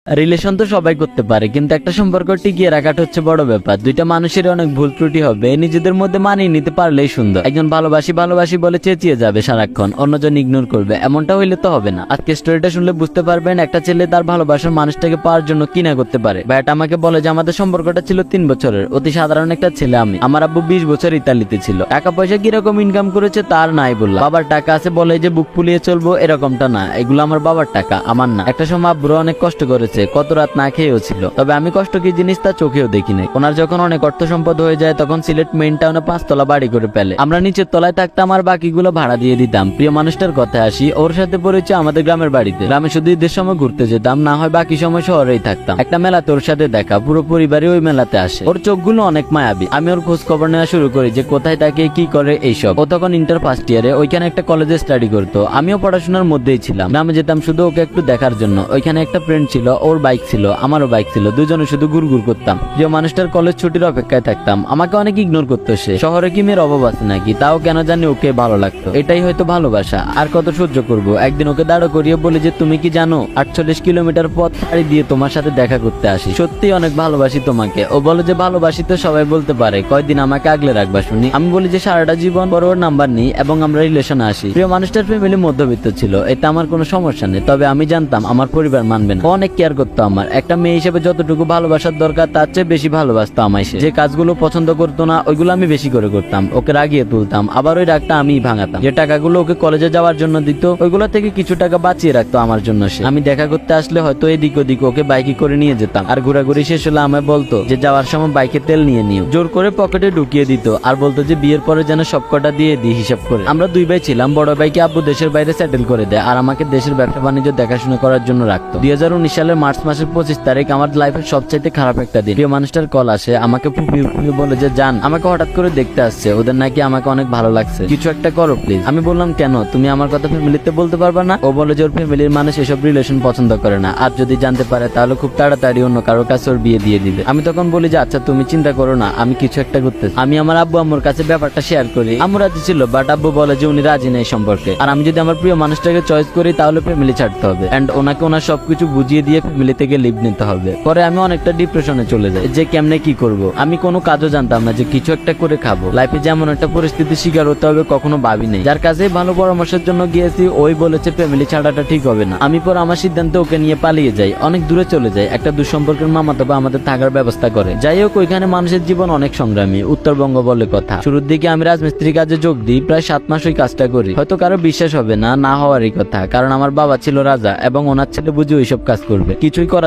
Relation তো সবাই করতে পারে, কিন্তু একটা সম্পর্ক টিকিয়ে রাখাটা হচ্ছে বড় ব্যাপার। দুইটা মানুষের অনেক ভুল ত্রুটি হবে, নিজেদের মধ্যে মানিয়ে নিতে পারলেই সুন্দর। একজন ভালোবাসি ভালোবাসি বলে চেঁচিয়ে যাবে সারাক্ষণ, অন্যজন ইগনোর করবে, এমনটা হইলে তো হবে না। আজকে স্টোরিটা শুনলে বুঝতে পারবেন একটা ছেলে তার ভালোবাসার মানুষটাকে পাওয়ার জন্য কি না করতে পারে। ভাইটা আমাকে বলে যে আমাদের সম্পর্কটা ছিল 3 বছরের, অতি সাধারণ একটা ছেলে আমি। আমার আব্বু 20 বছর ইতালিতে ছিল, টাকা পয়সা কিরকম ইনকাম করেছে তার নাই বললাম। বাবার টাকা আছে বলে যে বুক ফুলিয়ে চলবো এরকমটা না, এগুলো আমার বাবার টাকা, আমার না। একটা সময় আব্বুরা অনেক কষ্ট করেছে, কত রাত না খেয়েও ছিল, তবে আমি কষ্ট কি জিনিস তা চোখেও দেখি নাই। ওনার যখন অনেক অর্থ সম্পদ হয়ে যায় তখন সিলেট মেইন টাউনে 5 তলা বাড়ি করে ফেলে, আমরা নিচের তলায় থাকতাম আর বাকিগুলো ভাড়া দিয়ে দিতাম। প্রিয় মানুষটার কথায় আসি, ওর সাথে পরিচয় আমাদের গ্রামের বাড়িতে। গ্রামে শুধু ঈদের সময় ঘুরতে যেতাম, না হয় বাকি সময় শহরেই থাকতাম। একটা মেলাতে ওর সাথে দেখা, পুরো পরিবারই ওই মেলাতে আসে। ওর চোখগুলো অনেক মায়াবী। আমি ওর খোঁজ খবর নেওয়া শুরু করি যে কোথায় থাকে কি করে এইসব। ও তখন ইন্টার ফার্স্ট ইয়ারে, ওইখানে একটা কলেজে স্টাডি করতো, আমিও পড়াশোনার মধ্যেই ছিলাম। গ্রামে যেতাম শুধু ওকে একটু দেখার জন্য। ওইখানে একটা ফ্রেন্ড ছিল, ওর বাইক ছিল, আমারও বাইক ছিল, দুজনে শুধু ঘুরঘুর করতাম। প্রিয় মানুষটার কলেজ ছুটির অপেক্ষায় থাকতাম। আমাকে অনেক ইগনোর করতো সে। শহরে কি মেয়ের অভাব আছে নাকি, তাও কেন জানি ওকে ভালো লাগতো। এটাই হয়তো ভালোবাসা, আর কত সহ্য করব। একদিন ওকে দাঁড় করিয়ে বলি যে তুমি কি জানো 48 কিলোমিটার পথ পাড়ি দিয়ে তোমার সাথে দেখা করতে আসি, সত্যি অনেক ভালোবাসি তোমাকে। ও বলে যে ভালোবাসি তো সবাই বলতে পারে, কয়দিন আমাকে আগলে রাখবা শুনি। আমি বলি যে সারাটা জীবন, পর ওর নাম্বার নিই এবং আমরা রিলেশনে আসি। প্রিয় মানুষটার ফ্যামিলি মধ্যবিত্ত ছিল, এতে আমার কোনো সমস্যা নেই, তবে আমি জানতাম আমার পরিবার মানবে না। ও অনেক কেয়ার করতো আমার। একটা মেয়ে হিসেবে যতটুকু ভালোবাসার দরকার তার চেয়ে বেশি ভালোবাসতো আমায় সে। যে কাজগুলো পছন্দ করতো না ওইগুলো আমি বেশি করে করতাম, ওকে রাগিয়ে তুলতাম, আবার ওই রাগটা আমিই ভাঙাতাম। যে টাকাগুলো ওকে কলেজে যাওয়ার জন্য দিত ওইগুলো থেকে কিছু টাকা বাঁচিয়ে রাখতো আমার জন্য সে। আমি দেখা করতে আসলে হয়তো এদিক ওদিক ওকে বাইকে করে নিয়ে যেতাম, আর ঘোরাঘুরি শেষ হলে আমায় বলতো যে যাওয়ার সময় বাইকে তেল নিয়ে নিও। জোর করে পকেটে ঢুকিয়ে দিত আর বলতো যে বিয়ের পরে যেন সবকটা দিয়ে দিই হিসাব করে। আমরা 2 ভাই ছিলাম, বড় ভাইকে আব্বু দেশের বাইরে সেটেল করে দেয় আর আমাকে দেশের ব্যবসা বাণিজ্য দেখাশোনা করার জন্য রাখতো। 2019 সালের মার্চ মাসের 25 তারিখ আমার লাইফের সবচাইতে খারাপ একটা দিন। প্রিয় মানুষটার কল আসে, আমাকে ফুপিয়ে বলে যে জান আমাকে হঠাৎ করে দেখতে আসছে, ওদের নাকি আমাকে অনেক ভালো লাগছে, কিছু একটা করো প্লিজ। আমি বললাম কেন, তুমি আমার কথা ফ্যামিলিতে বলতে পারবা না? ও বলে যে ওর ফ্যামিলির মানুষ এসব রিলেশন পছন্দ করে না, আর যদি জানতে পারে তাহলে খুব তাড়াতাড়ি অন্য কারোর কাছে ওর বিয়ে দিয়ে দিবে। আমি তখন বলি যে আচ্ছা তুমি চিন্তা করো না, আমি কিছু একটা করতেছি। আমি আমার আব্বু আম্মুর কাছে ব্যাপারটা শেয়ার করি। আম্মু রাজি ছিল, বাট আব্বু বলে যে উনি রাজি নেই সম্পর্কে, আর আমি যদি আমার প্রিয় মানুষটাকে চয়েস করি তাহলে ফ্যামিলি ছাড়তে হবে এন্ড ওনাকে ওনার সবকিছু বুঝিয়ে দিয়ে ফ্যামিলি থেকে লিভ নিতে হবে। পরে আমি অনেকটা ডিপ্রেশনে চলে যাই যে কেমনে কি করব। আমি কোনো কাজও জানতাম না, যে কিছু একটা করে খাবো। লাইফে যেমন একটা পরিস্থিতির শিকার হতে হবে কখনো ভাবি নেই। যার কাছে ভালো পরামর্শের জন্য গিয়েছি ওই বলেছে ফ্যামিলি ছাড়াটা ঠিক হবে না। আমি পর আমার সিদ্ধান্তে ওকে নিয়ে পালিয়ে যাই, অনেক দূরে চলে যাই। একটা দুঃসম্পর্কের মামাতো ভাই আমাদের থাকার ব্যবস্থা করে। যাই হোক, ওইখানে মানুষের জীবন অনেক সংগ্রামী, উত্তরবঙ্গ বলে কথা। শুরুর দিকে আমি রাজমিস্ত্রি কাজে যোগ দিই, প্রায় 7 মাস ওই কাজটা করি। হয়তো কারো বিশ্বাস হবে না, না হওয়ারই কথা, কারণ আমার বাবা ছিল রাজা এবং ওনার ছেলে বুঝি ওইসব কাজ করবে, কিছুই করা